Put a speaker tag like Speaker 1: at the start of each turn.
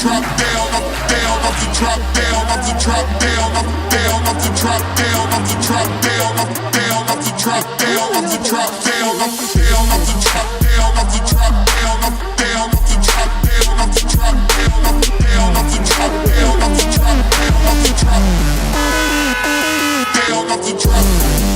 Speaker 1: drop down, down, off the drop down, off the drop down, down, off the drop down, off the drop down, down, off the drop down, off the drop down, down, off the drop down, off the drop down, down, off the drop down, off the drop down, down, off the drop down, off the drop down, off the drop down, off the drop.